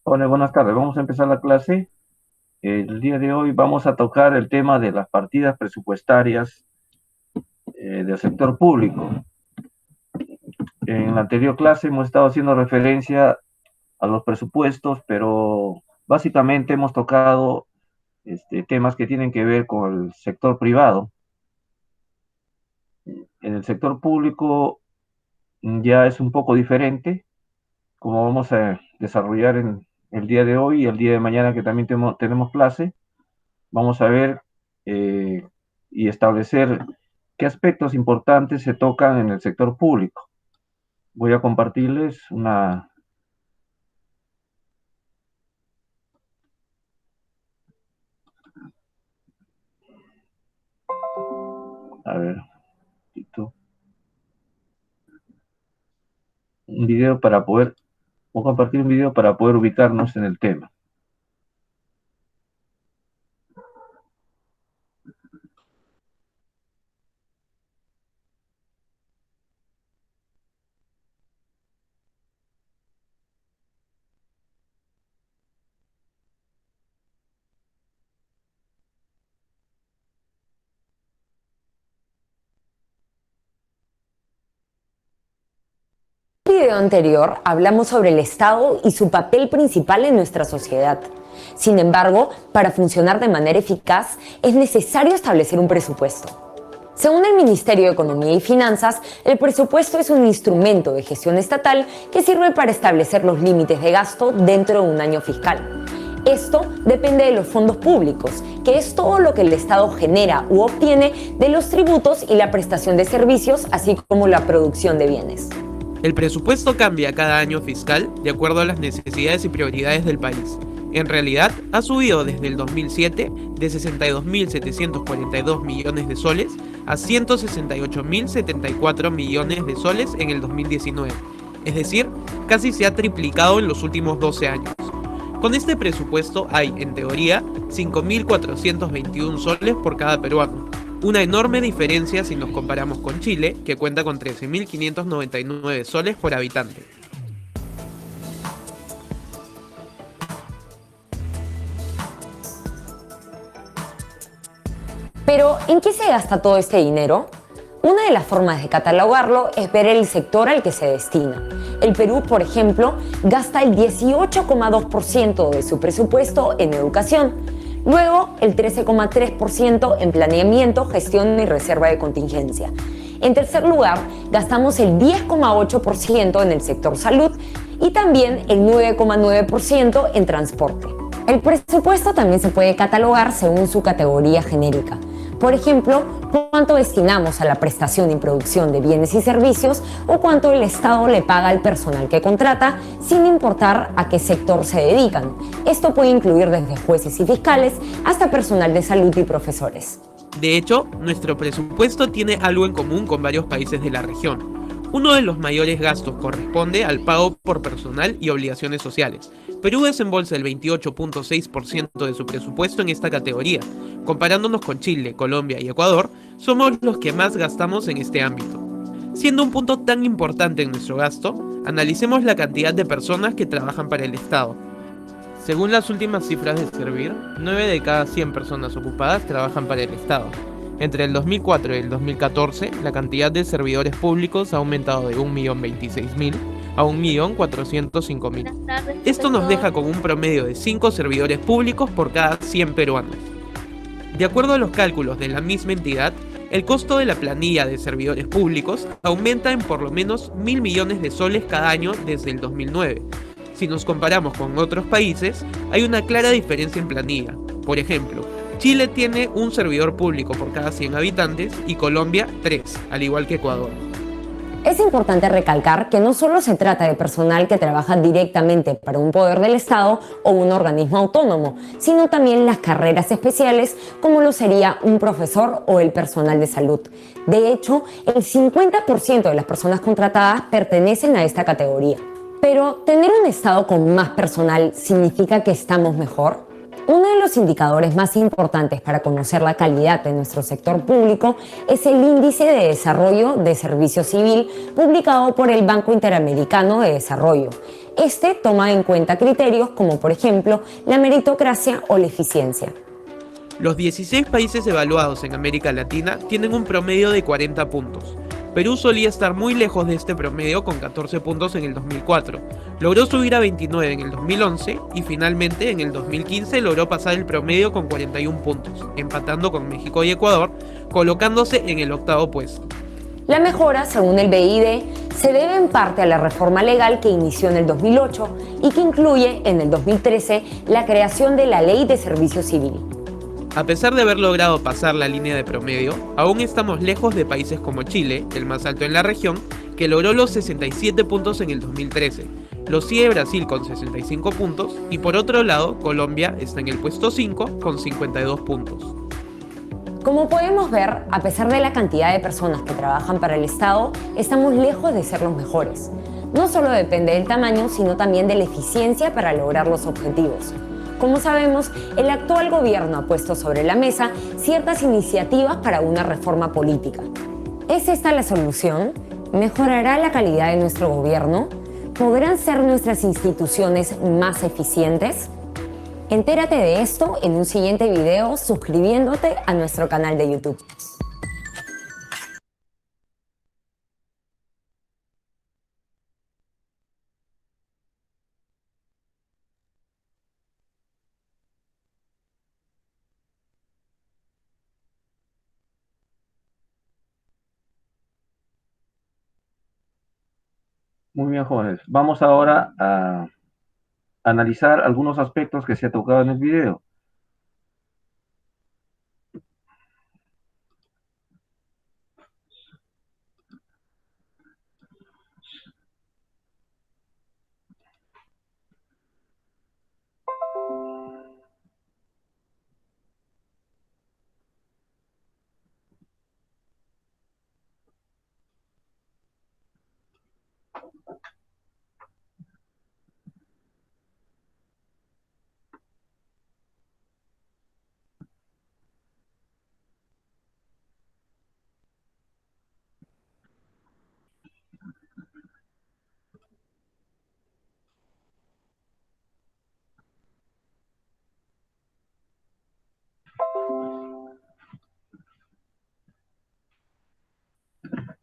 Hola, buenas tardes. Vamos a empezar la clase. El día de hoy vamos a tocar el tema de las partidas presupuestarias del sector público. En la anterior clase hemos estado haciendo referencia a los presupuestos, pero básicamente hemos tocado temas que tienen que ver con el sector privado. En el sector público ya es un poco diferente, como vamos a desarrollar en el día de hoy y el día de mañana que también tenemos clase. Vamos a ver eh, y establecer qué aspectos importantes se tocan en el sector público. Voy a compartirles una... A ver, un video para poder... Voy a compartir un video para poder ubicarnos en el tema. En el video anterior hablamos sobre el Estado y su papel principal en nuestra sociedad. Sin embargo, para funcionar de manera eficaz es necesario establecer un presupuesto. Según el Ministerio de Economía y Finanzas, el presupuesto es un instrumento de gestión estatal que sirve para establecer los límites de gasto dentro de un año fiscal. Esto depende de los fondos públicos, que es todo lo que el Estado genera u obtiene de los tributos y la prestación de servicios, así como la producción de bienes. El presupuesto cambia cada año fiscal de acuerdo a las necesidades y prioridades del país. En realidad, ha subido desde el 2007 de 62.742 millones de soles a 168.074 millones de soles en el 2019. Es decir, casi se ha triplicado en los últimos 12 años. Con este presupuesto hay, en teoría, 5.421 soles por cada peruano. Una enorme diferencia si nos comparamos con Chile, que cuenta con 13.599 soles por habitante. Pero, ¿en qué se gasta todo este dinero? Una de las formas de catalogarlo es ver el sector al que se destina. El Perú, por ejemplo, gasta el 18,2% de su presupuesto en educación, luego el 13,3% en planeamiento, gestión y reserva de contingencia. En tercer lugar, gastamos el 10,8% en el sector salud y también el 9,9% en transporte. El presupuesto también se puede catalogar según su categoría genérica. Por ejemplo, cuánto destinamos a la prestación y producción de bienes y servicios o cuánto el Estado le paga al personal que contrata, sin importar a qué sector se dedican. Esto puede incluir desde jueces y fiscales hasta personal de salud y profesores. De hecho, nuestro presupuesto tiene algo en común con varios países de la región. Uno de los mayores gastos corresponde al pago por personal y obligaciones sociales. Perú desembolsa el 28,6% de su presupuesto en esta categoría. Comparándonos con Chile, Colombia y Ecuador, somos los que más gastamos en este ámbito. Siendo un punto tan importante en nuestro gasto, analicemos la cantidad de personas que trabajan para el Estado. Según las últimas cifras de Servir, 9 de cada 100 personas ocupadas trabajan para el Estado. Entre el 2004 y el 2014, la cantidad de servidores públicos ha aumentado de 1.026.000 a 1.405.000. Esto nos deja con un promedio de 5 servidores públicos por cada 100 peruanos. De acuerdo a los cálculos de la misma entidad, el costo de la planilla de servidores públicos aumenta en por lo menos 1.000 millones de soles cada año desde el 2009. Si nos comparamos con otros países, hay una clara diferencia en planilla. Por ejemplo, Chile tiene un servidor público por cada 100 habitantes y Colombia 3, al igual que Ecuador. Es importante recalcar que no solo se trata de personal que trabaja directamente para un poder del Estado o un organismo autónomo, sino también las carreras especiales como lo sería un profesor o el personal de salud. De hecho, el 50% de las personas contratadas pertenecen a esta categoría. Pero, ¿tener un Estado con más personal significa que estamos mejor? Uno de los indicadores más importantes para conocer la calidad de nuestro sector público es el Índice de Desarrollo de Servicio Civil publicado por el Banco Interamericano de Desarrollo. Este toma en cuenta criterios como, por ejemplo, la meritocracia o la eficiencia. Los 16 países evaluados en América Latina tienen un promedio de 40 puntos. Perú solía estar muy lejos de este promedio con 14 puntos en el 2004. Logró subir a 29 en el 2011 y finalmente en el 2015 logró pasar el promedio con 41 puntos, empatando con México y Ecuador, colocándose en el octavo puesto. La mejora, según el BID, se debe en parte a la reforma legal que inició en el 2008 y que incluye en el 2013 la creación de la Ley de Servicio Civil. A pesar de haber logrado pasar la línea de promedio, aún estamos lejos de países como Chile, el más alto en la región, que logró los 67 puntos en el 2013. Lo sigue Brasil con 65 puntos y por otro lado, Colombia está en el puesto 5 con 52 puntos. Como podemos ver, a pesar de la cantidad de personas que trabajan para el Estado, estamos lejos de ser los mejores. No solo depende del tamaño, sino también de la eficiencia para lograr los objetivos. Como sabemos, el actual gobierno ha puesto sobre la mesa ciertas iniciativas para una reforma política. ¿Es esta la solución? ¿Mejorará la calidad de nuestro gobierno? ¿Podrán ser nuestras instituciones más eficientes? Entérate de esto en un siguiente video suscribiéndote a nuestro canal de YouTube. Muy bien, jóvenes. Vamos ahora a analizar algunos aspectos que se ha tocado en el video.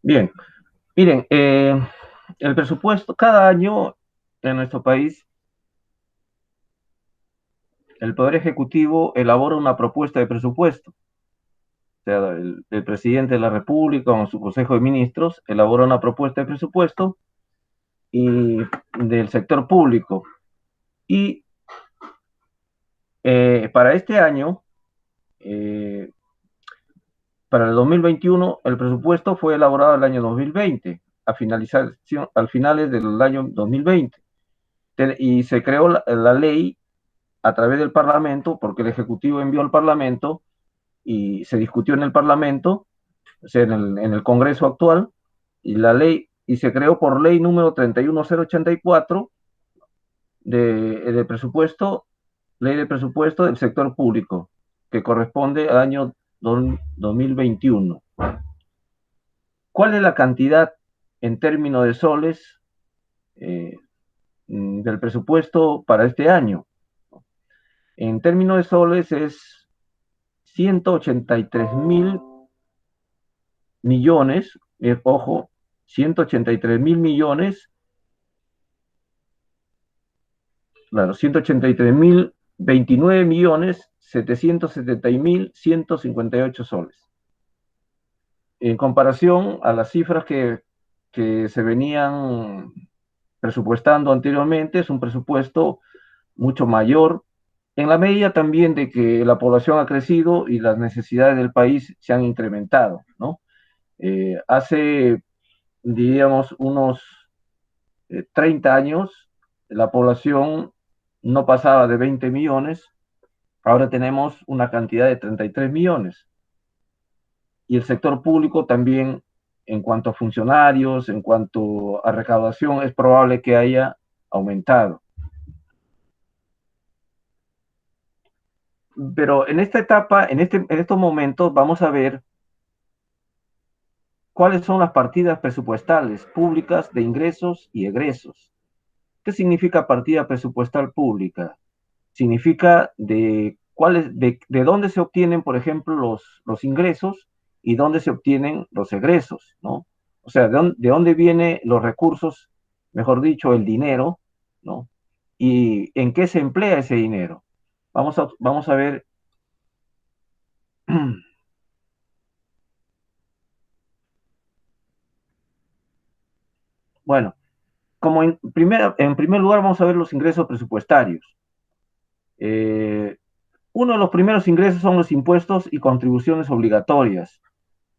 Bien, miren, el presupuesto, cada año en nuestro país, el Poder Ejecutivo elabora una propuesta de presupuesto. O sea, el presidente de la República con su Consejo de Ministros elabora una propuesta de presupuesto y del sector público. Y para este año, para el 2021, el presupuesto fue elaborado el año 2020, al finales del año 2020. Y se creó la ley a través del Parlamento, porque el Ejecutivo envió al Parlamento y se discutió en el Parlamento, o sea, en el Congreso actual, y la ley, y se creó por ley número 31084 de presupuesto, ley de presupuesto del sector público, que corresponde al año 2021. ¿Cuál es la cantidad en términos de soles del presupuesto para este año? En términos de soles es 183.000 millones, ojo, 183.000 millones, claro, 189.029.770.158 soles. En comparación a las cifras que se venían presupuestando anteriormente, es un presupuesto mucho mayor, en la medida también de que la población ha crecido y las necesidades del país se han incrementado, ¿no? Hace, diríamos, unos 30 años, la población no pasaba de 20 millones, ahora tenemos una cantidad de 33 millones. Y el sector público también, en cuanto a funcionarios, en cuanto a recaudación, es probable que haya aumentado. Pero en esta etapa, en estos momentos, vamos a ver cuáles son las partidas presupuestales públicas de ingresos y egresos. ¿Qué significa partida presupuestal pública? Significa de dónde se obtienen, por ejemplo, los ingresos y dónde se obtienen los egresos, ¿no? O sea, de dónde vienen los recursos, mejor dicho, el dinero, ¿no? Y en qué se emplea ese dinero. Vamos a ver. Bueno, en primer lugar vamos a ver los ingresos presupuestarios. Eh, Uno de los primeros ingresos son los impuestos y contribuciones obligatorias.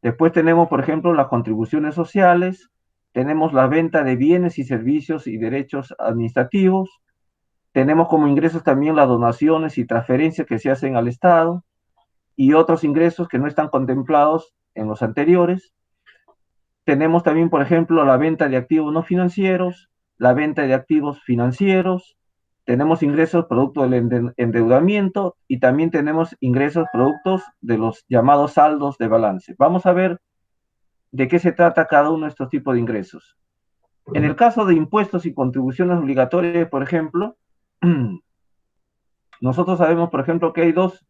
Después tenemos, por ejemplo, las contribuciones sociales, tenemos la venta de bienes y servicios y derechos administrativos, tenemos como ingresos también las donaciones y transferencias que se hacen al Estado y otros ingresos que no están contemplados en los anteriores. Tenemos también, por ejemplo, la venta de activos no financieros, la venta de activos financieros, tenemos ingresos producto del endeudamiento y también tenemos ingresos productos de los llamados saldos de balance. Vamos a ver de qué se trata cada uno de estos tipos de ingresos. En el caso de impuestos y contribuciones obligatorias, por ejemplo, nosotros sabemos, por ejemplo, que hay dos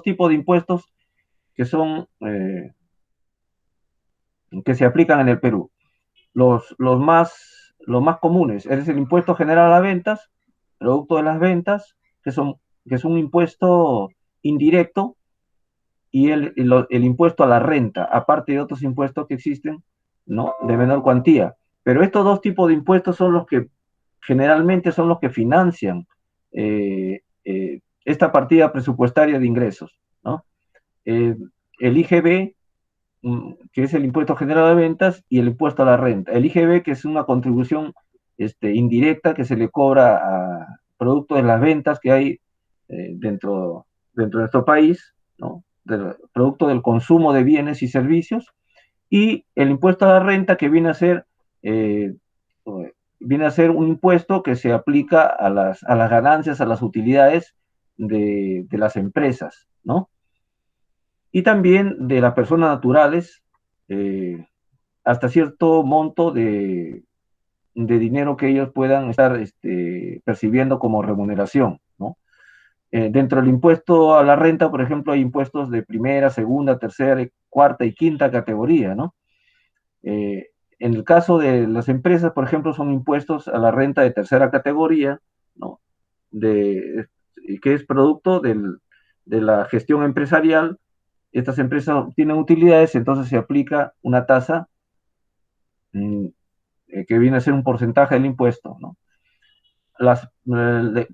tipos de impuestos que son que se aplican en el Perú. Los más comunes es el impuesto general a ventas, producto de las ventas, que es un impuesto indirecto, y el impuesto a la renta, aparte de otros impuestos que existen, ¿no? De menor cuantía. Pero estos dos tipos de impuestos son los que generalmente son los que financian esta partida presupuestaria de ingresos, ¿no? Eh, el IGB, que es el impuesto general de ventas, y el impuesto a la renta. El IGB, que es una contribución indirecta que se le cobra a producto de las ventas que hay dentro de nuestro país, ¿no? Producto del consumo de bienes y servicios, y el impuesto a la renta, que eh, viene a ser un impuesto que se aplica a las ganancias, a las utilidades de las empresas, ¿no? Y también de las personas naturales, eh, hasta cierto monto de dinero que ellos puedan estar percibiendo como remuneración, ¿no? Dentro del impuesto a la renta, por ejemplo, hay impuestos de primera, segunda, tercera, cuarta y quinta categoría, ¿no? En el caso de las empresas, por ejemplo, son impuestos a la renta de tercera categoría, ¿no? Que es producto de la gestión empresarial. Estas empresas tienen utilidades, entonces se aplica una tasa mm, que viene a ser un porcentaje del impuesto, ¿no?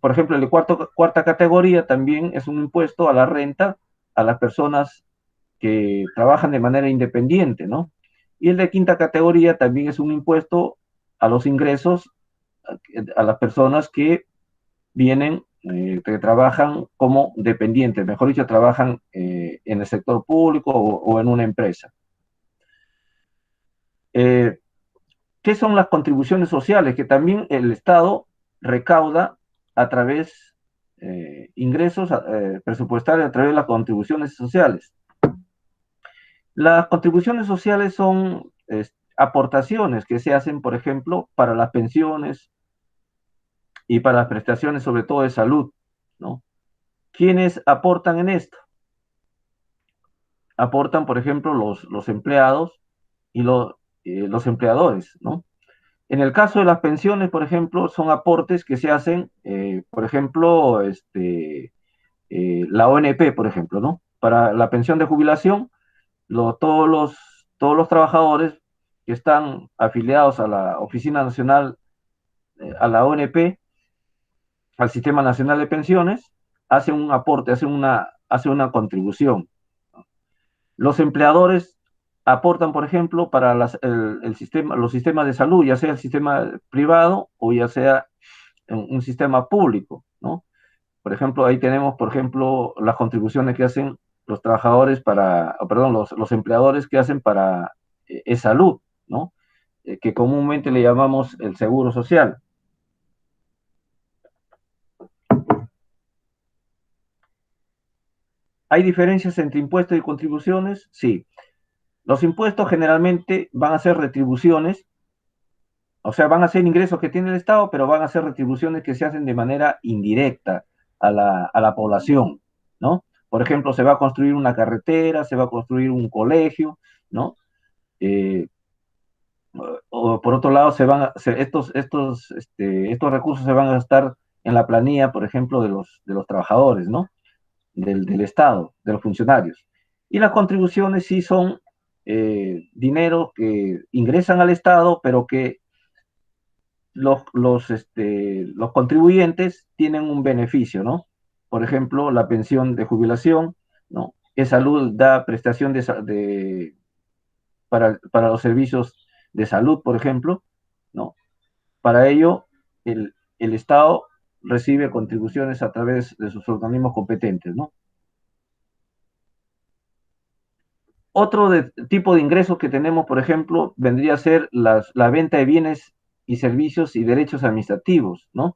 Por ejemplo, el de cuarta categoría también es un impuesto a la renta a las personas que trabajan de manera independiente, ¿no? Y el de quinta categoría también es un impuesto a los ingresos a las personas que que trabajan como dependientes, mejor dicho, trabajan en el sector público o en una empresa. Eh, ¿Qué son las contribuciones sociales? Que también el Estado recauda a través ingresos presupuestarios a través de las contribuciones sociales. Las contribuciones sociales son aportaciones que se hacen, por ejemplo, para las pensiones y para las prestaciones, sobre todo de salud, ¿no? ¿Quiénes aportan en esto? Aportan, por ejemplo, los empleados y los empleadores, ¿no? En el caso de las pensiones, por ejemplo, son aportes que se hacen, por ejemplo, la ONP, por ejemplo, ¿no? Para la pensión de jubilación, todos los trabajadores que están afiliados a la Oficina Nacional, a la ONP, al Sistema Nacional de Pensiones, hacen un aporte, hacen una contribución. Los empleadores aportan, por ejemplo, para los sistemas de salud, ya sea el sistema privado o ya sea un sistema público, ¿no? Por ejemplo, ahí tenemos, por ejemplo, las contribuciones que hacen los trabajadores perdón, los empleadores que hacen para salud, ¿no? Que comúnmente le llamamos el seguro social. ¿Hay diferencias entre impuestos y contribuciones? Sí. Los impuestos generalmente van a ser retribuciones O sea, van a ser ingresos que tiene el Estado, pero van a ser retribuciones que se hacen de manera indirecta a la población, ¿no? Por ejemplo, se va a construir una carretera, se va a construir un colegio, ¿no? Eh, o por otro lado, estos recursos se van a gastar en la planilla, por ejemplo, de los trabajadores, ¿no? Del Estado, de los funcionarios. Y las contribuciones sí son dinero que ingresan al Estado, pero que los contribuyentes tienen un beneficio, ¿no? Por ejemplo, la pensión de jubilación, ¿no? Salud da prestación para los servicios de salud, por ejemplo, ¿no? Para ello, el Estado recibe contribuciones a través de sus organismos competentes, ¿no? Otro tipo de ingresos que tenemos, por ejemplo, vendría a ser la venta de bienes y servicios y derechos administrativos, ¿no?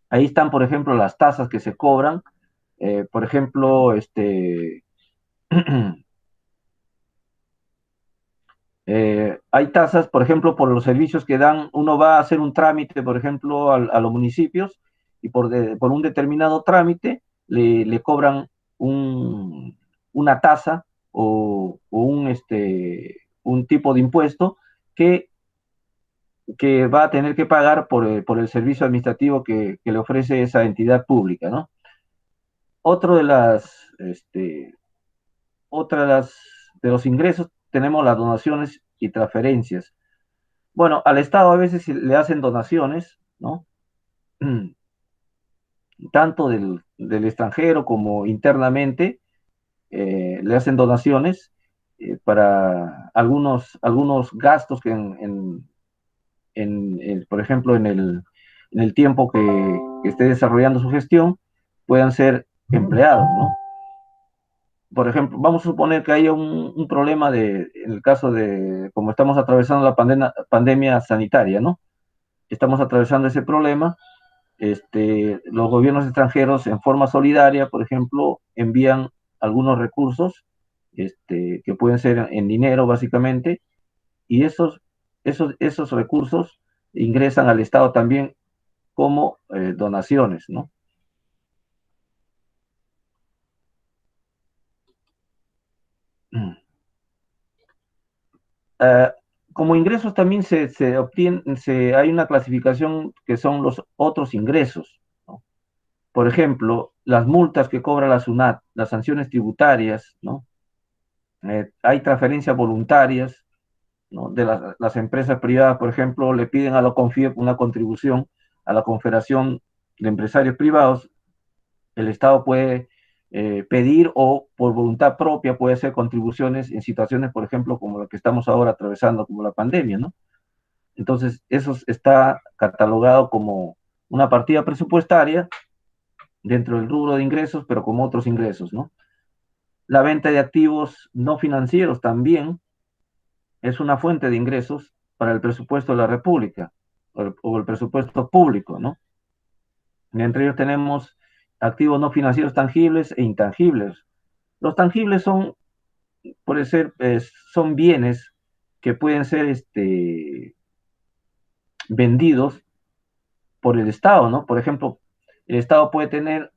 Ahí están, por ejemplo, las tasas que se cobran. Por ejemplo, hay tasas, por ejemplo, por los servicios que dan. Uno va a hacer un trámite, por ejemplo, a los municipios y por un determinado trámite le cobran una tasa o un tipo de impuesto que, que va a tener que pagar por el servicio administrativo que le ofrece esa entidad pública, ¿no? Otro de otra de los ingresos tenemos las donaciones y transferencias. Bueno, al Estado a veces le hacen donaciones, ¿no? Tanto del extranjero como internamente, le hacen donaciones para algunos gastos que por ejemplo, en el tiempo que esté desarrollando su gestión, puedan ser empleados, ¿no? Por ejemplo, vamos a suponer que haya un problema en el caso de, como estamos atravesando la pandemia sanitaria, ¿no? Estamos atravesando ese problema. Los gobiernos extranjeros en forma solidaria, por ejemplo, envían algunos recursos, que pueden ser en dinero básicamente, y esos recursos ingresan al Estado también como donaciones, ¿no? Uh, Como ingresos también se obtienen, hay una clasificación que son los otros ingresos, ¿no? Por ejemplo, las multas que cobra la SUNAT, las sanciones tributarias, ¿no? Hay transferencias voluntarias, ¿no? De las empresas privadas, por ejemplo, le piden a la CONFIEP una contribución a la Confederación de Empresarios Privados. El Estado puede pedir o por voluntad propia puede hacer contribuciones en situaciones, por ejemplo, como la que estamos ahora atravesando, como la pandemia, ¿no? Entonces, eso está catalogado como una partida presupuestaria dentro del rubro de ingresos, pero como otros ingresos, ¿no? La venta de activos no financieros también es una fuente de ingresos para el presupuesto de la República o el presupuesto público, ¿no? Y entre ellos tenemos activos no financieros tangibles e intangibles. Los tangibles puede ser, son bienes que pueden ser vendidos por el Estado, ¿no? Por ejemplo, el Estado puede tener,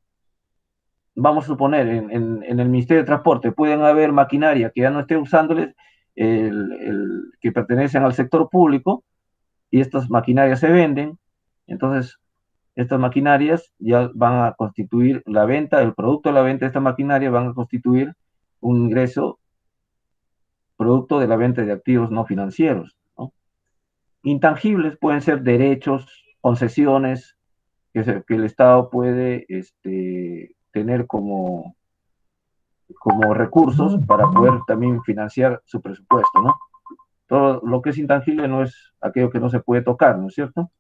vamos a suponer, en el Ministerio de Transporte, pueden haber maquinaria que ya no esté usándoles, que pertenecen al sector público, y estas maquinarias se venden. Entonces, estas maquinarias ya van a constituir la venta, el producto de la venta de esta maquinaria van a constituir un ingreso producto de la venta de activos no financieros, ¿no? Intangibles pueden ser derechos, concesiones que el Estado puede tener como recursos para poder también financiar su presupuesto, ¿no? Todo lo que es intangible no es aquello que no se puede tocar, ¿no es cierto?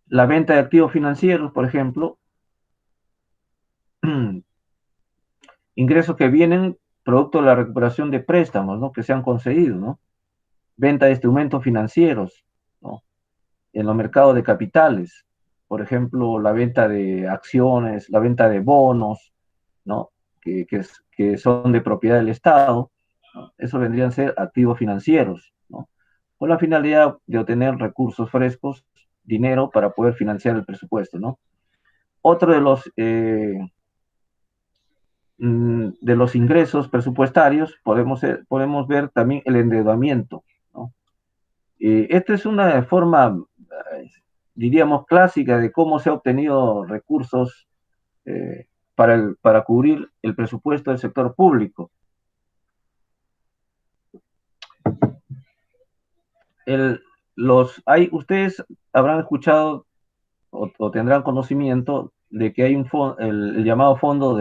La venta de activos financieros, por ejemplo, ingresos que vienen producto de la recuperación de préstamos, ¿no? Que se han concedido, ¿no? Venta de instrumentos financieros, ¿no? En los mercados de capitales, por ejemplo, la venta de acciones, la venta de bonos, ¿no? Que son de propiedad del Estado, ¿no? Eso vendrían a ser activos financieros, ¿no? con la finalidad de obtener recursos frescos, dinero para poder financiar el presupuesto, ¿no? Otro de los ingresos presupuestarios podemos ver también el endeudamiento, ¿no? Esta es una forma, diríamos, clásica de cómo se ha obtenido recursos para cubrir el presupuesto del sector público. Ustedes habrán escuchado o tendrán conocimiento de que hay el llamado Fondo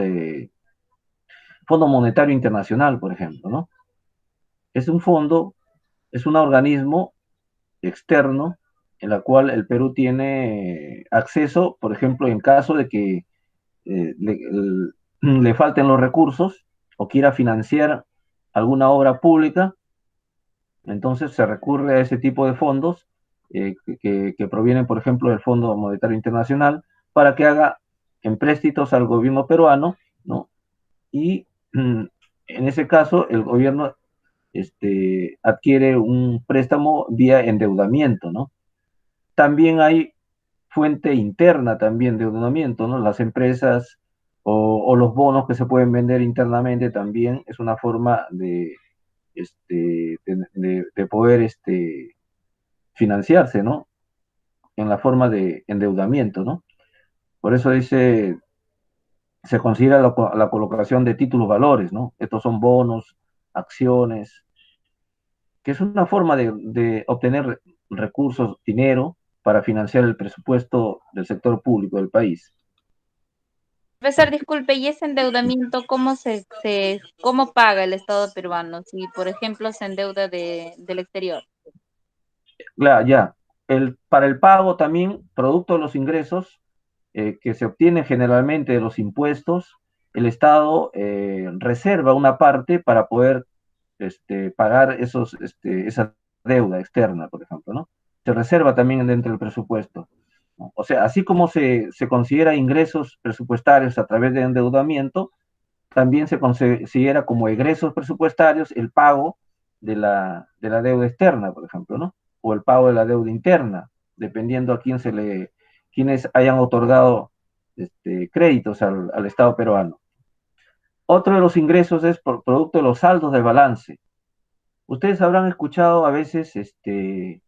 Monetario Internacional, por ejemplo, ¿no? Es un fondo, es un organismo externo en la cual el Perú tiene acceso, por ejemplo, en caso de que le falten los recursos o quiera financiar alguna obra pública, entonces se recurre a ese tipo de fondos que provienen, por ejemplo, del Fondo Monetario Internacional para que haga empréstitos al gobierno peruano, ¿no? Y en ese caso el gobierno adquiere un préstamo vía endeudamiento, ¿no? También hay fuente interna también de endeudamiento, ¿no? Las empresas o los bonos que se pueden vender internamente también es una forma de poder financiarse, ¿no? En la forma de endeudamiento, ¿no? Por eso se considera la colocación de títulos valores, ¿no? Estos son bonos, acciones, que es una forma de obtener recursos, dinero, para financiar el presupuesto del sector público del país. Profesor, disculpe, ¿y ese endeudamiento cómo paga el Estado peruano si, por ejemplo, se endeuda del exterior? Claro, ya. Para el pago también, producto de los ingresos que se obtienen generalmente de los impuestos, el Estado reserva una parte para poder pagar esa deuda externa, por ejemplo, ¿no? Se reserva también dentro del presupuesto, ¿no? O sea, así como se considera ingresos presupuestarios a través de endeudamiento, también se considera como egresos presupuestarios el pago de la deuda externa, por ejemplo, ¿no? O el pago de la deuda interna, dependiendo a quienes hayan otorgado créditos al Estado peruano. Otro de los ingresos es por producto de los saldos de balance. Ustedes habrán escuchado a veces que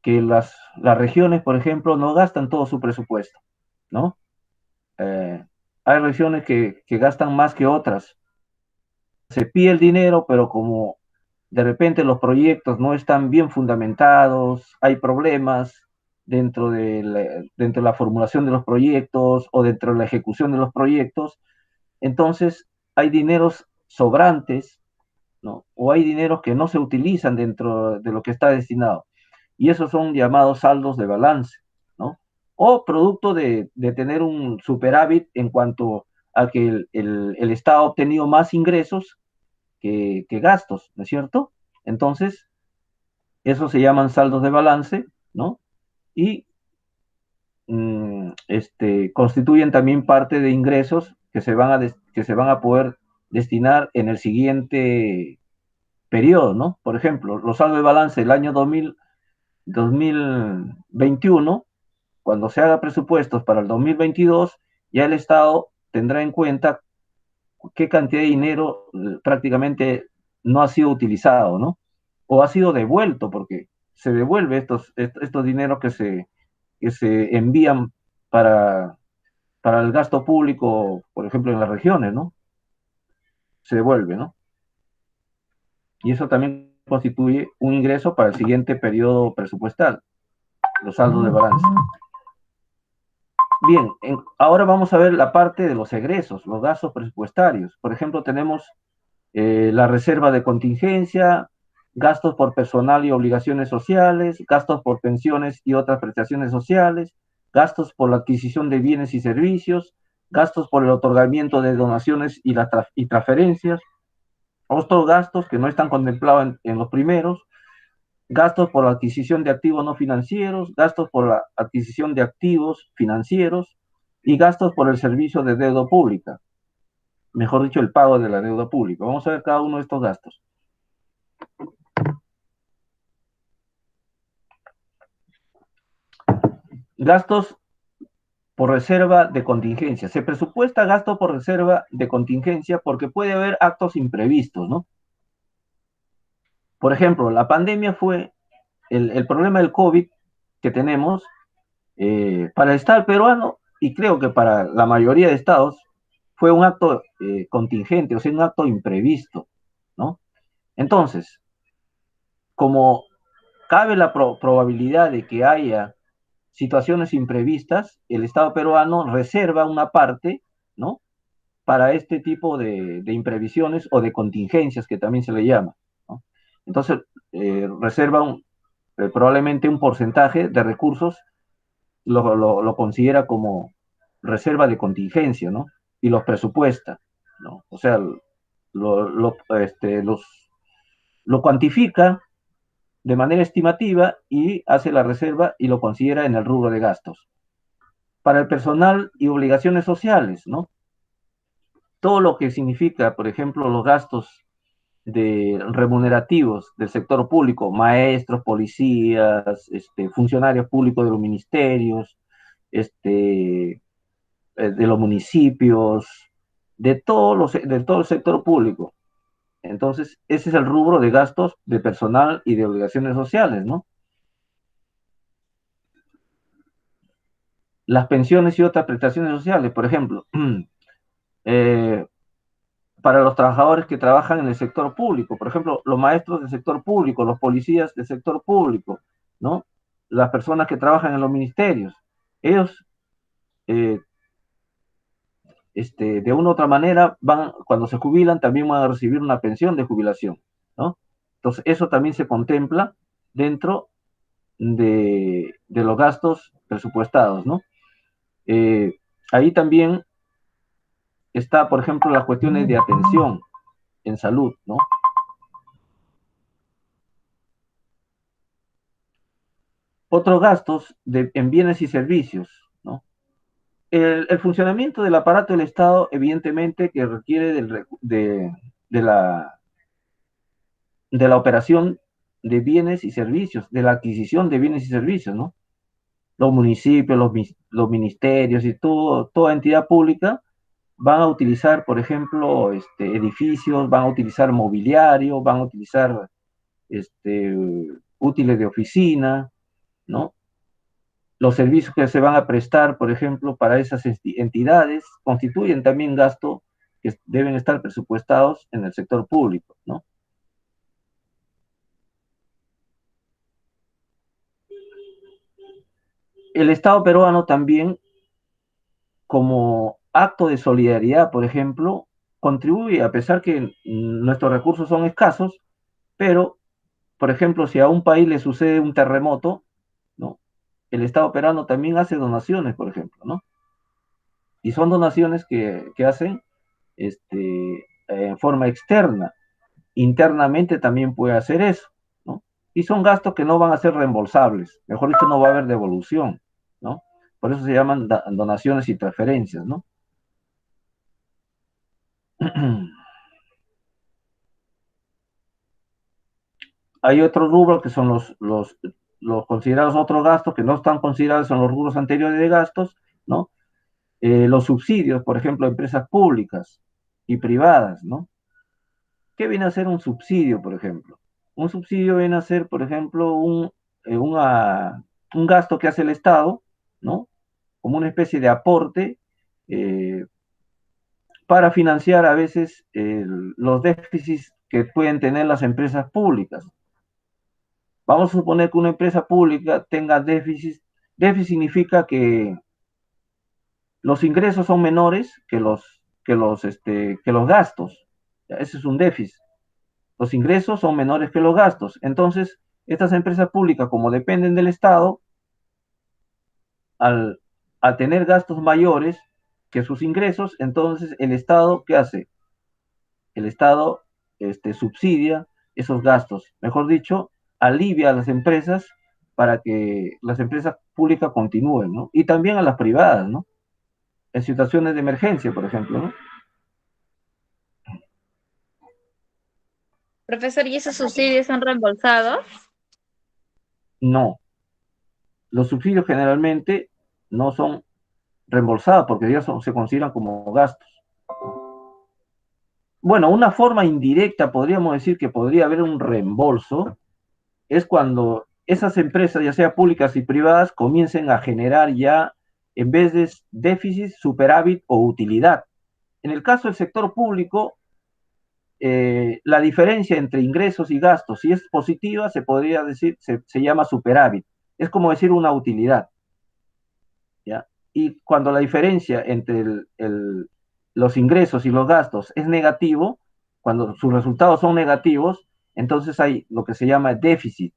las regiones, por ejemplo, no gastan todo su presupuesto, ¿no? Hay regiones que gastan más que otras. Se pide el dinero, pero como de repente los proyectos no están bien fundamentados, hay problemas dentro de la formulación de los proyectos o dentro de la ejecución de los proyectos, entonces hay dineros sobrantes, ¿no? O hay dineros que no se utilizan dentro de lo que está destinado. Y esos son llamados saldos de balance, ¿no? O producto de tener un superávit en cuanto a que el Estado ha obtenido más ingresos que gastos, ¿no es cierto? Entonces, eso se llaman saldos de balance, ¿no? Y constituyen también parte de ingresos que se van a poder destinar en el siguiente periodo, ¿no? Por ejemplo, los saldos de balance del año 2021, cuando se haga presupuestos para el 2022, ya el Estado tendrá en cuenta qué cantidad de dinero prácticamente no ha sido utilizado, ¿no? O ha sido devuelto, porque se devuelve estos dineros que se envían para el gasto público, por ejemplo, en las regiones, ¿no? Se devuelve, ¿no? Y eso también constituye un ingreso para el siguiente periodo presupuestal, los saldos de balance. Bien, ahora vamos a ver la parte de los egresos, los gastos presupuestarios. Por ejemplo, tenemos la reserva de contingencia, gastos por personal y obligaciones sociales, gastos por pensiones y otras prestaciones sociales, gastos por la adquisición de bienes y servicios, gastos por el otorgamiento de donaciones y transferencias, otros gastos que no están contemplados en los primeros, gastos por la adquisición de activos no financieros, gastos por la adquisición de activos financieros y gastos por el servicio de deuda pública, mejor dicho, el pago de la deuda pública. Vamos a ver cada uno de estos gastos. gastos por reserva de contingencia. Se presupuesta gasto por reserva de contingencia porque puede haber actos imprevistos, ¿no? Por ejemplo, la pandemia fue el problema del COVID que tenemos para el Estado peruano y creo que para la mayoría de estados fue un acto contingente, o sea, un acto imprevisto, ¿no? Entonces, como cabe la probabilidad de que haya situaciones imprevistas, el Estado peruano reserva una parte, ¿no? Para este tipo de imprevisiones o de contingencias que también se le llama, ¿no? Entonces, reserva probablemente un porcentaje de recursos, lo considera como reserva de contingencia, ¿no? Y los presupuesta, ¿no? O sea, lo cuantifica de manera estimativa y hace la reserva y lo considera en el rubro de gastos. Para el personal y obligaciones sociales, ¿no? Todo lo que significa, por ejemplo, los gastos remunerativos del sector público, maestros, policías, funcionarios públicos de los ministerios, de los municipios, de todo el sector público. Entonces, ese es el rubro de gastos de personal y de obligaciones sociales, ¿no? Las pensiones y otras prestaciones sociales, por ejemplo, eh, para los trabajadores que trabajan en el sector público, por ejemplo, los maestros del sector público, los policías del sector público, ¿no? Las personas que trabajan en los ministerios, ellos, eh, de una u otra manera, cuando se jubilan, también van a recibir una pensión de jubilación, ¿no? Entonces, eso también se contempla dentro de los gastos presupuestados, ¿no? Eh, Ahí también está, por ejemplo, las cuestiones de atención en salud, ¿no? Otros gastos en bienes y servicios, ¿no? El funcionamiento del aparato del Estado, evidentemente, que requiere de la operación de bienes y servicios, de la adquisición de bienes y servicios, ¿no? Los municipios, los ministerios y toda entidad pública van a utilizar, por ejemplo, edificios, van a utilizar mobiliario, van a utilizar este, útiles de oficina, ¿no? Los servicios que se van a prestar, por ejemplo, para esas entidades, constituyen también gasto que deben estar presupuestados en el sector público, ¿no? El Estado peruano también, como acto de solidaridad, por ejemplo, contribuye, a pesar que nuestros recursos son escasos, pero, por ejemplo, si a un país le sucede un terremoto, ¿no? El Estado peruano también hace donaciones, por ejemplo, ¿no? Y son donaciones que hacen en forma externa. Internamente también puede hacer eso, ¿no? Y son gastos que no van a ser reembolsables, mejor dicho, no va a haber devolución, ¿no? Por eso se llaman donaciones y transferencias, ¿no? Hay otros rubros que son los considerados otros gastos que no están considerados en los rubros anteriores de gastos, ¿no? Los subsidios, por ejemplo, a empresas públicas y privadas, ¿no? ¿Qué viene a ser un subsidio, por ejemplo? Un subsidio viene a ser, por ejemplo, un gasto que hace el Estado, ¿no? Como una especie de aporte eh, para financiar a veces los déficits que pueden tener las empresas públicas. Vamos a suponer que una empresa pública tenga déficit. Déficit significa que los ingresos son menores que los gastos. Ese es un déficit. Los ingresos son menores que los gastos. Entonces, estas empresas públicas, como dependen del Estado, al, al tener gastos mayores que sus ingresos, entonces el Estado, ¿qué hace? El Estado subsidia esos gastos. Mejor dicho, alivia a las empresas para que las empresas públicas continúen, ¿no? Y también a las privadas, ¿no? En situaciones de emergencia, por ejemplo, ¿no? Profesor, ¿y esos subsidios son reembolsados? No, los subsidios generalmente no son reembolsados porque ya se consideran como gastos. Bueno, una forma indirecta, podríamos decir que podría haber un reembolso, es cuando esas empresas, ya sea públicas y privadas, comiencen a generar ya, en vez de déficit, superávit o utilidad. En el caso del sector público, la diferencia entre ingresos y gastos, si es positiva, se podría decir, se llama superávit. Es como decir una utilidad. ¿Ya? Y cuando la diferencia entre los ingresos y los gastos es negativo, cuando sus resultados son negativos, entonces hay lo que se llama déficit.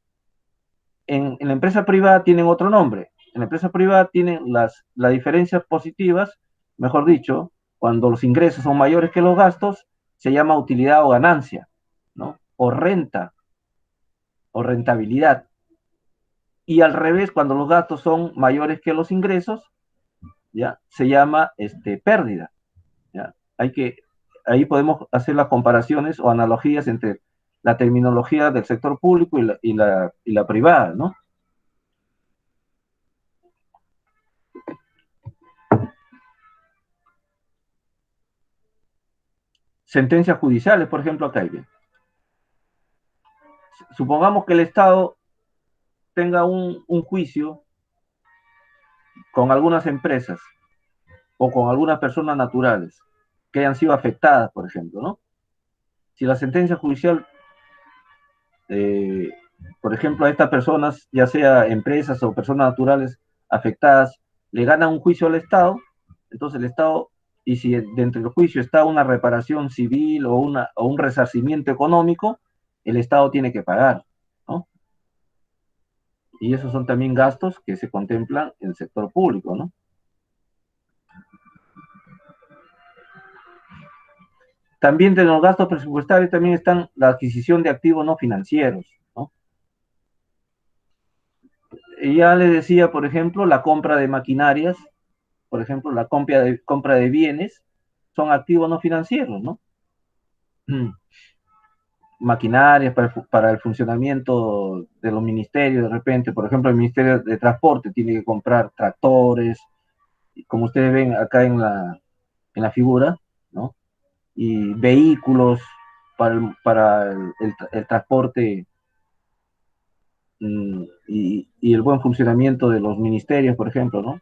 En la empresa privada tienen otro nombre. En la empresa privada tienen las diferencias positivas, mejor dicho, cuando los ingresos son mayores que los gastos, se llama utilidad o ganancia, ¿no? O renta, o rentabilidad. Y al revés, cuando los gastos son mayores que los ingresos, ¿ya? Se llama pérdida. ¿Ya? Ahí podemos hacer las comparaciones o analogías entre la terminología del sector público y la privada, ¿no? Sentencias judiciales, por ejemplo, acá hay bien. Supongamos que el Estado tenga un juicio con algunas empresas o con algunas personas naturales que hayan sido afectadas, por ejemplo, ¿no? Si la sentencia judicial, por ejemplo, a estas personas, ya sea empresas o personas naturales afectadas, le gana un juicio al Estado, entonces el Estado, y si dentro del juicio está una reparación civil o un resarcimiento económico, el Estado tiene que pagar, ¿no? Y esos son también gastos que se contemplan en el sector público, ¿no? También de los gastos presupuestarios también están la adquisición de activos no financieros, ¿no? Y ya les decía, por ejemplo, la compra de maquinarias, por ejemplo, la compra de bienes, son activos no financieros, ¿no? Maquinarias para el funcionamiento de los ministerios, de repente, por ejemplo, el Ministerio de Transporte tiene que comprar tractores, como ustedes ven acá en la figura, ¿no? Y vehículos para el transporte y el buen funcionamiento de los ministerios, por ejemplo, ¿no?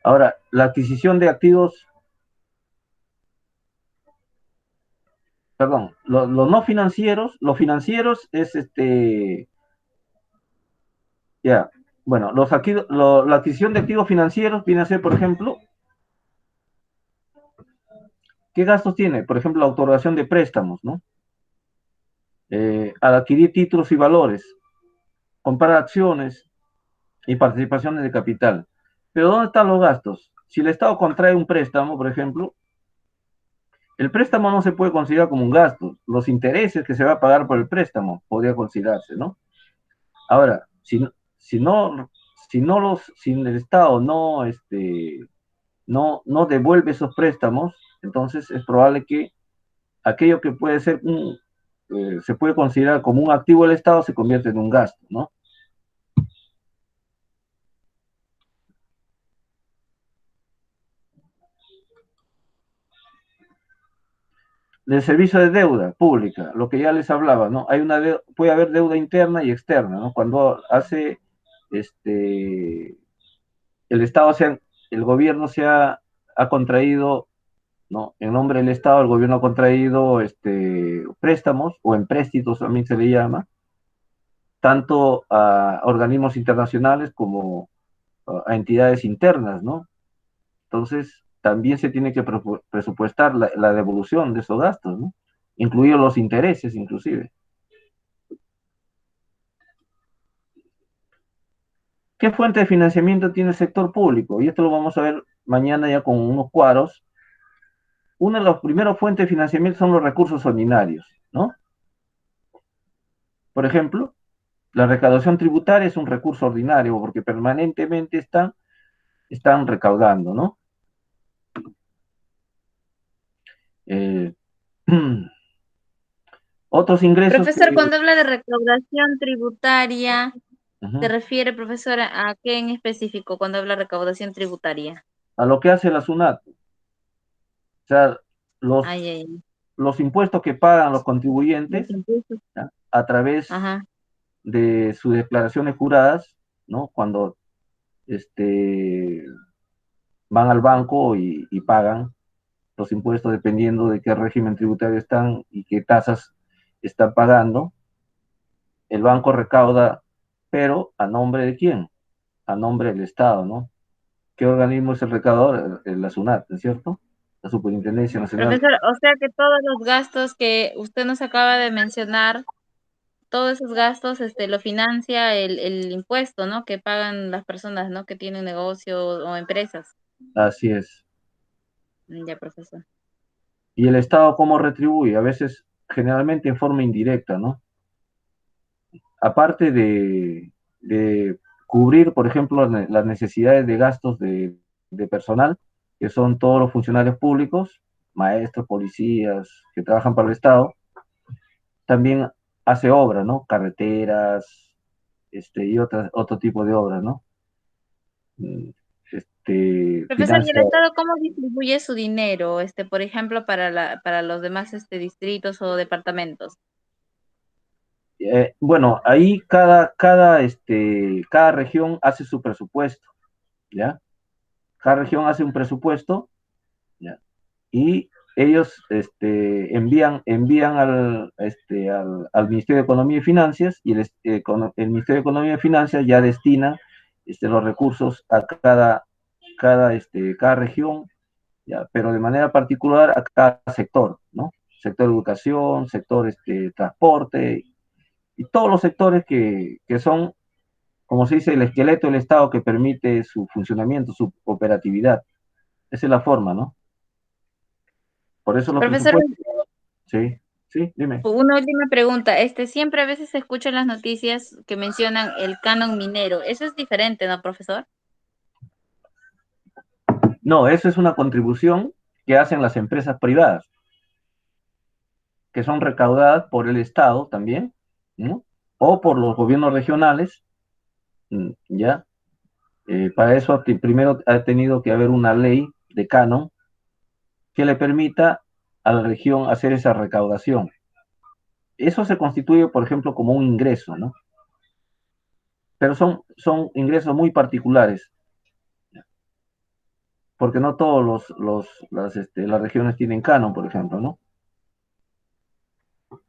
Ahora, la adquisición de activos, perdón, no financieros, los financieros es ya, bueno, la adquisición de activos financieros viene a ser, por ejemplo, ¿qué gastos tiene? Por ejemplo, la otorgación de préstamos, ¿no? Al adquirir títulos y valores, comprar acciones y participaciones de capital. Pero ¿dónde están los gastos? Si el Estado contrae un préstamo, por ejemplo, el préstamo no se puede considerar como un gasto. Los intereses que se va a pagar por el préstamo podría considerarse, ¿no? Ahora, si no, si el Estado no devuelve esos préstamos, entonces es probable que aquello que puede ser se puede considerar como un activo del Estado se convierte en un gasto, ¿no? Del servicio de deuda pública, lo que ya les hablaba, ¿no? Puede haber deuda interna y externa, ¿no? Cuando el Estado el gobierno ha contraído, ¿no? En nombre del Estado, el gobierno ha contraído préstamos o empréstitos también se le llama, tanto a organismos internacionales como a entidades internas, ¿no? Entonces, también se tiene que presupuestar la devolución de esos gastos, ¿no? Incluidos los intereses, inclusive. ¿Qué fuente de financiamiento tiene el sector público? Y esto lo vamos a ver mañana ya con unos cuadros. Una de las primeras fuentes de financiamiento son los recursos ordinarios, ¿no? Por ejemplo, la recaudación tributaria es un recurso ordinario porque permanentemente están recaudando, ¿no? Eh, otros ingresos Profesor, que, cuando habla de recaudación tributaria, ¿Se Ujú. refiere, profesora, a qué en específico cuando habla recaudación tributaria? A lo que hace la SUNAT. O sea, los, Ay, ay, ay. los impuestos que pagan los Los contribuyentes, impuestos. ¿ya? A través Ajá. de sus declaraciones juradas, ¿no? Cuando este, van al banco y pagan los impuestos dependiendo de qué régimen tributario están y qué tasas están pagando, el banco recauda, pero ¿a nombre de quién? A nombre del Estado, ¿no? ¿Qué organismo es el recaudador? La SUNAT, ¿no es cierto? La Superintendencia Nacional. Profesor, o sea que todos los gastos que usted nos acaba de mencionar, todos esos gastos, lo financia el impuesto, ¿no? Que pagan las personas, ¿no? Que tienen negocio o empresas. Así es. Ya, profesor. ¿Y el Estado cómo retribuye? A veces, generalmente en forma indirecta, ¿no? Aparte de cubrir, por ejemplo, las necesidades de gastos de personal, que son todos los funcionarios públicos, maestros, policías, que trabajan para el Estado, también hace obras, ¿no? Carreteras, y otro tipo de obras, ¿no? Mm, Profesor, ¿y el financia. Estado cómo distribuye su dinero, por ejemplo, para los demás distritos o departamentos? Bueno, ahí cada región hace su presupuesto, ¿ya? Cada región hace un presupuesto, ¿ya? Y ellos envían al Ministerio de Economía y Finanzas y el Ministerio de Economía y Finanzas ya destina los recursos a cada región, ¿ya? Pero de manera particular a cada sector, ¿no? Sector educación, sector transporte y todos los sectores que son, como se dice, el esqueleto del Estado que permite su funcionamiento, su operatividad. Esa es la forma, ¿no? Por eso los Profesor, presupuestos. Sí, sí, dime. una última pregunta. Siempre a veces se escucha en las noticias que mencionan el canon minero. Eso es diferente, ¿no, profesor? No, eso es una contribución que hacen las empresas privadas, que son recaudadas por el Estado también, ¿no? O por los gobiernos regionales, ¿ya? Para eso primero ha tenido que haber una ley de canon que le permita a la región hacer esa recaudación. Eso se constituye, por ejemplo, como un ingreso, ¿no? Pero son ingresos muy particulares, porque no todos las regiones tienen canon, por ejemplo, ¿no? O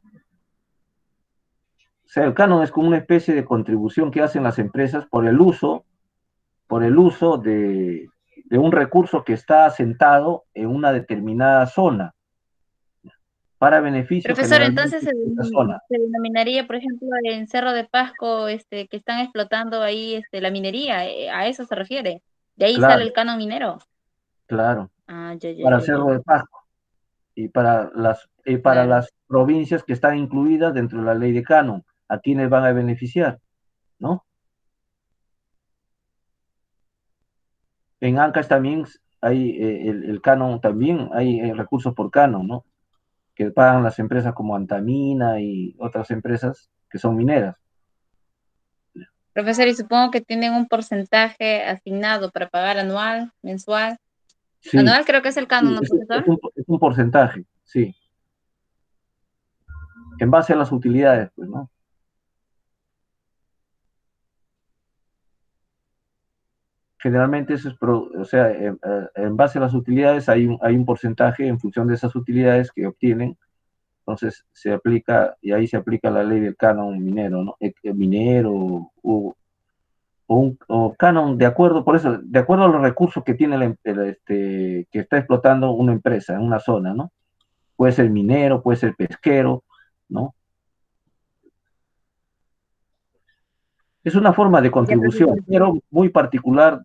sea, el canon es como una especie de contribución que hacen las empresas por el uso de un recurso que está asentado en una determinada zona, para beneficio Profesor, generalmente entonces de esa zona. se denominaría, por ejemplo, en Cerro de Pasco, que están explotando ahí, la minería, ¿a eso se refiere? ¿De ahí sale Claro, el canon minero? claro, Ah, ya, ya, para ya, ya. Cerro de Pasco y para Claro. las provincias que están incluidas dentro de la ley de canon, a quienes van a beneficiar, ¿no? En Ancash también hay el canon, también hay recursos por canon, ¿no? Que pagan las empresas como Antamina y otras empresas que son mineras. Profesor, y supongo que tienen un porcentaje asignado para pagar anual, mensual. Sí, Anual creo que es el canon, sí, ¿no, es profesor? un, es un porcentaje, sí, en base a las utilidades, pues, ¿no? Generalmente eso o sea, en base a las utilidades hay un porcentaje en función de esas utilidades que obtienen, entonces se aplica, y ahí se aplica la ley del canon minero, ¿no? Minero o canon, de acuerdo, por eso, de acuerdo a los recursos que tiene que está explotando una empresa en una zona, ¿no? Puede ser minero, puede ser pesquero, ¿no? Es una forma de Ya, contribución, profesor. pero muy particular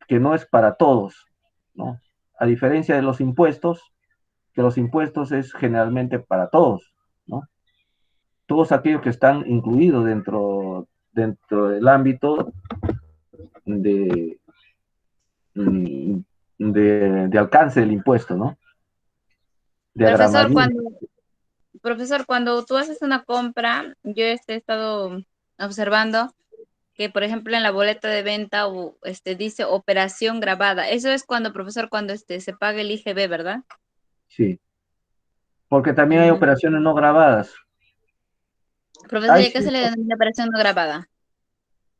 que no es para todos, ¿no? A diferencia de los impuestos, que los impuestos es generalmente para todos, ¿no? Todos aquellos que están incluidos dentro del ámbito de, mm, de alcance del impuesto, ¿no? De Profesor, agravamiento. cuando tú haces una compra, yo he estado observando que por ejemplo en la boleta de venta dice operación grabada. Eso es cuando, profesor, cuando se paga el IGB, ¿verdad? Sí, porque también hay Mm. operaciones no grabadas. Profesor, Hay, ¿y a qué se le denomina operación no grabada?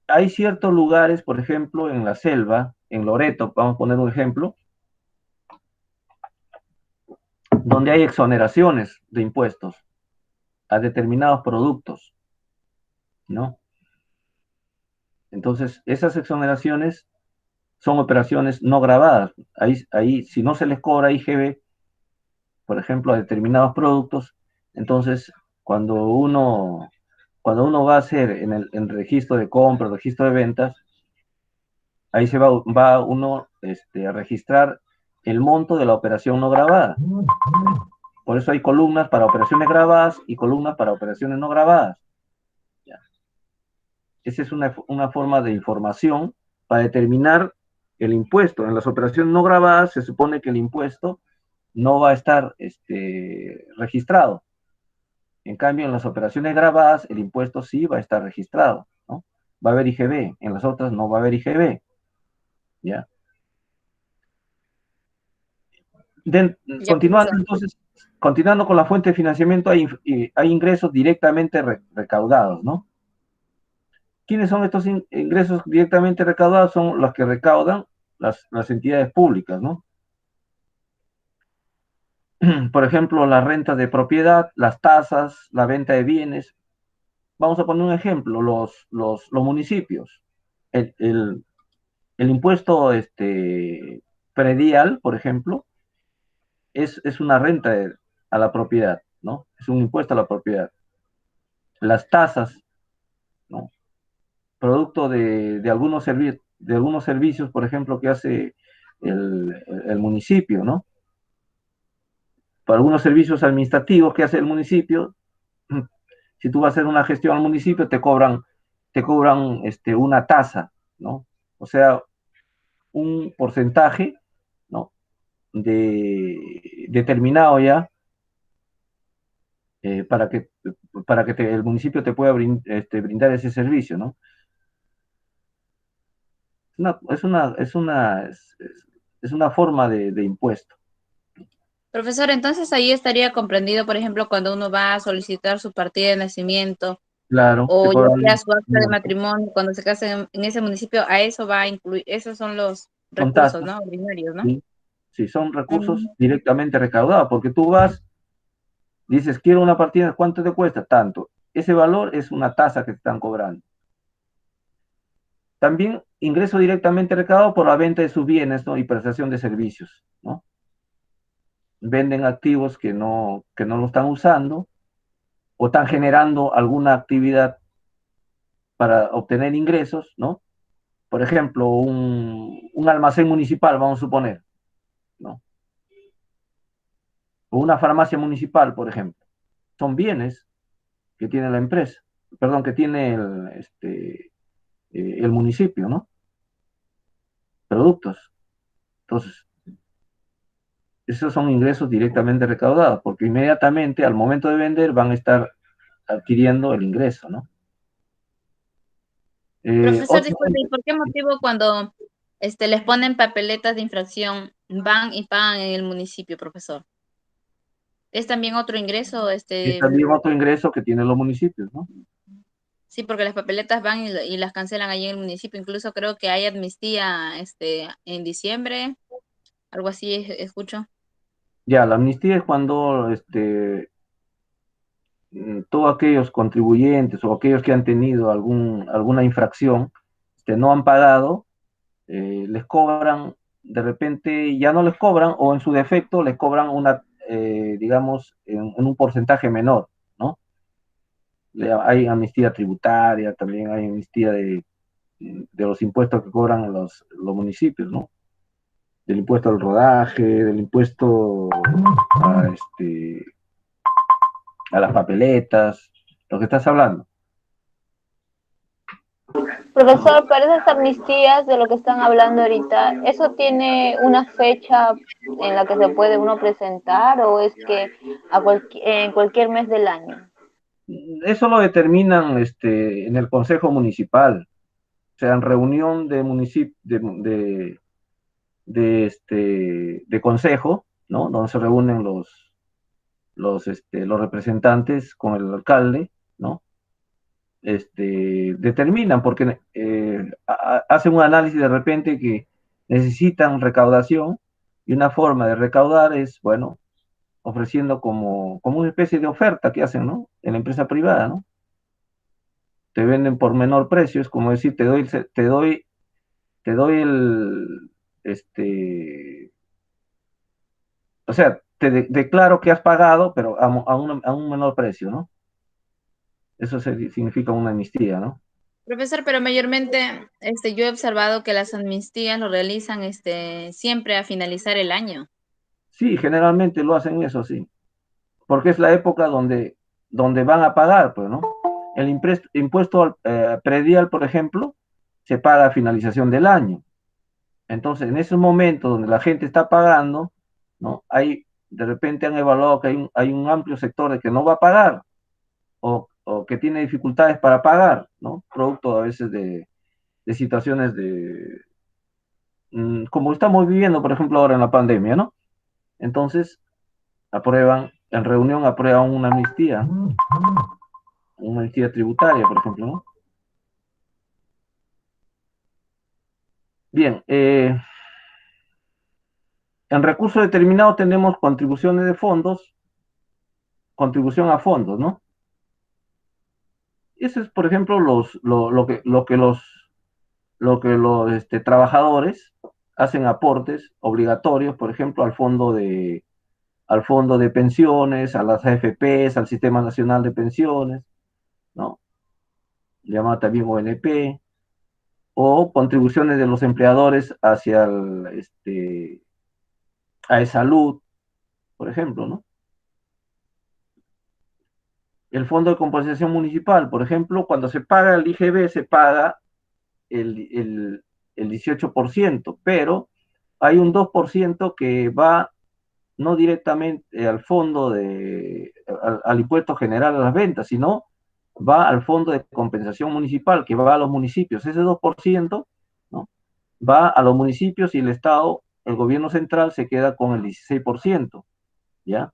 hay ciertos lugares, por ejemplo, en la selva, en Loreto, vamos a poner un ejemplo, donde hay exoneraciones de impuestos a determinados productos, ¿no? Entonces, esas exoneraciones son operaciones no grabadas. Ahí, si no se les cobra IGB, por ejemplo, a determinados productos, entonces, cuando uno, cuando uno va a hacer en el registro de compra, registro de ventas, ahí va uno a registrar el monto de la operación no grabada. Por eso hay columnas para operaciones grabadas y columnas para operaciones no grabadas. ¿Ya? Esa es una forma de información para determinar el impuesto. En las operaciones no grabadas se supone que el impuesto no va a estar registrado. En cambio, en las operaciones grabadas, el impuesto sí va a estar registrado, ¿no? Va a haber IGB, en las otras no va a haber IGB, ¿ya? Ya, Continuando, profesor. entonces, continuando con la fuente de financiamiento, hay ingresos directamente recaudados, ¿no? ¿Quiénes son estos ingresos directamente recaudados? Son los que recaudan las entidades públicas, ¿no? Por ejemplo, la renta de propiedad, las tasas, la venta de bienes. Vamos a poner un ejemplo, los municipios. El, el impuesto predial, por ejemplo, es una renta a la propiedad, ¿no? Es un impuesto a la propiedad. Las tasas, ¿no? Producto de algunos servicios, por ejemplo, que hace el municipio, ¿no? Para algunos servicios administrativos que hace el municipio, si tú vas a hacer una gestión al municipio, te cobran una tasa, ¿no? O sea, un porcentaje, ¿no? Determinado ya eh, para que, para que el municipio te pueda brindar ese servicio, ¿no? Es una forma de impuesto. Profesor, entonces ahí estaría comprendido, por ejemplo, cuando uno va a solicitar su partida de nacimiento Claro, te o ya cobran sea su un acta de monto. matrimonio, cuando se casen en ese municipio, a eso va a incluir, esos son los Son recursos, tasas, ¿no? Ordinarios, ¿no? ¿sí? Sí, son recursos Mm. directamente recaudados, porque tú vas, dices, quiero una partida, ¿cuánto te cuesta? Tanto. Ese valor es una tasa que te están cobrando. También ingreso directamente recaudado por la venta de sus bienes, ¿no? Y prestación de servicios, ¿no? Venden activos que no lo están usando o están generando alguna actividad para obtener ingresos, ¿no? Por ejemplo, un almacén municipal, vamos a suponer, ¿no? O una farmacia municipal, por ejemplo. Son bienes que tiene la empresa, perdón, que tiene el municipio, ¿no? Productos. Entonces, esos son ingresos directamente recaudados, porque inmediatamente al momento de vender van a estar adquiriendo el ingreso, ¿no? Profesor, Otro, disculpe, ¿y por qué motivo cuando les ponen papeletas de infracción van y pagan en el municipio, profesor? ¿Es también otro ingreso? es también otro ingreso que tienen los municipios, ¿no? Sí, porque las papeletas van y las cancelan allí en el municipio. Incluso creo que hay amnistía en diciembre, algo así escucho. Ya, la amnistía es cuando todos aquellos contribuyentes o aquellos que han tenido alguna infracción, no han pagado, les cobran, de repente ya no les cobran o en su defecto les cobran digamos, en un porcentaje menor, ¿no? Hay amnistía tributaria, también hay amnistía de los impuestos que cobran los municipios, ¿no? Del impuesto al rodaje, del impuesto a, a las papeletas, lo que estás hablando. Profesor, para esas amnistías de lo que están hablando ahorita, ¿eso tiene una fecha en la que se puede uno presentar o es que en cualquier mes del año? Eso lo determinan en el Consejo Municipal. sea, en reunión de de consejo, ¿no? Donde se reúnen los representantes con el alcalde, ¿no? Determinan, porque hacen un análisis de repente que necesitan recaudación, y una forma de recaudar es, bueno, ofreciendo como una especie de oferta que hacen, ¿no? En la empresa privada, ¿no? Te venden por menor precio, es como decir, te doy o sea, declaro que has pagado, pero a un menor precio, ¿no? Eso significa una amnistía, ¿no? Profesor, pero mayormente yo he observado que las amnistías lo realizan siempre a finalizar el año. Sí, generalmente lo hacen eso, sí, porque es la época donde van a pagar, pues, ¿no? El impuesto predial, por ejemplo, se paga a finalización del año. Entonces, en esos momentos donde la gente está pagando, ¿no? De repente han evaluado que hay un amplio sector de que no va a pagar, o que tiene dificultades para pagar, ¿no? Producto a veces de situaciones como estamos viviendo, por ejemplo, ahora en la pandemia, ¿no? Entonces, en reunión aprueban una amnistía tributaria, por ejemplo, ¿no? Bien, en recursos determinados tenemos contribuciones de fondos, contribución a fondos, ¿no? Eso es, por ejemplo, lo que los trabajadores hacen aportes obligatorios, por ejemplo, al fondo de pensiones, a las AFPs, al Sistema Nacional de Pensiones, ¿no? Llamado también ONP, o contribuciones de los empleadores hacia a salud, por ejemplo, ¿no? El Fondo de Compensación Municipal, por ejemplo, cuando se paga el IGB, se paga el 18%, pero hay un 2% que va no directamente al al impuesto general a las ventas, sino va al fondo de compensación municipal, que va a los municipios. Ese 2%, ¿no? Va a los municipios, y el Estado, el gobierno central, se queda con el 16%, ¿ya?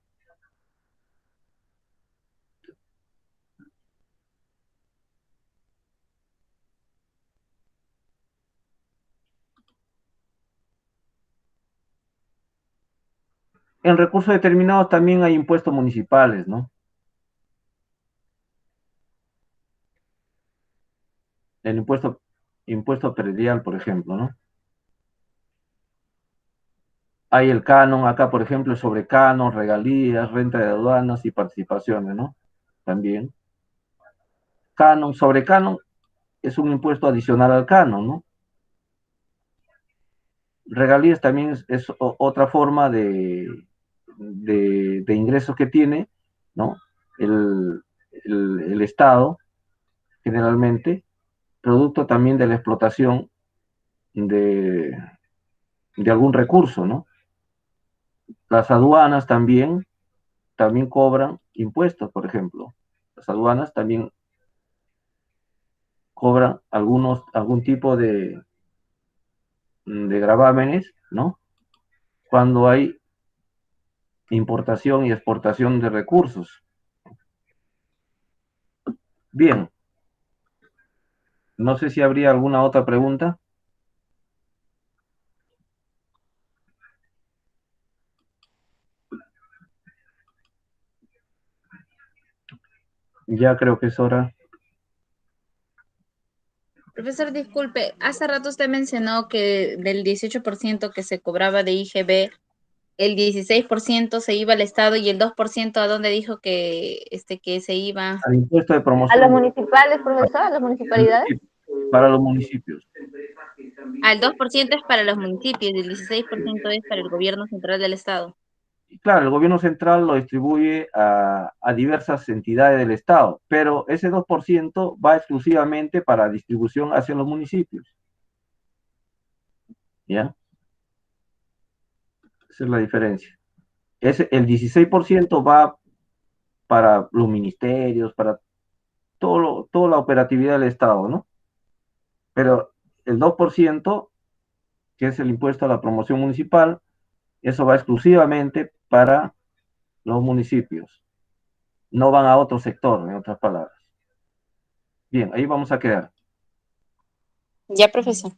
En recursos determinados también hay impuestos municipales, ¿no? El impuesto predial, por ejemplo, ¿no? Hay el canon, acá, por ejemplo, sobre canon, regalías, renta de aduanas y participaciones, ¿no? También. Sobre canon es un impuesto adicional al canon, ¿no? Regalías también es otra forma de ingresos que tiene, ¿no? El, el Estado, generalmente, producto también de la explotación de, de algún recurso, ¿no? Las aduanas también cobran impuestos, por ejemplo. Las aduanas también cobran algún tipo de gravámenes, ¿no? Cuando hay importación y exportación de recursos. Bien, no sé si habría alguna otra pregunta. Ya creo que es hora. Profesor, disculpe, hace rato usted mencionó que del 18% que se cobraba de IGB, el 16% se iba al Estado y el 2% a dónde dijo que se iba. Al impuesto de A los promoción municipales, profesor, a las municipalidades. para los municipios. Al 2% es para los municipios y el 16% es para el gobierno central del Estado. Y claro, el gobierno central lo distribuye a diversas entidades del Estado, pero ese 2% va exclusivamente para distribución hacia los municipios. ¿Ya? Esa es la diferencia. El 16% va para los ministerios, para toda la operatividad del Estado, ¿no? Pero el 2%, que es el impuesto a la promoción municipal, eso va exclusivamente para los municipios. No van a otro sector, en otras palabras. Bien, ahí vamos a quedar. Ya, profesor.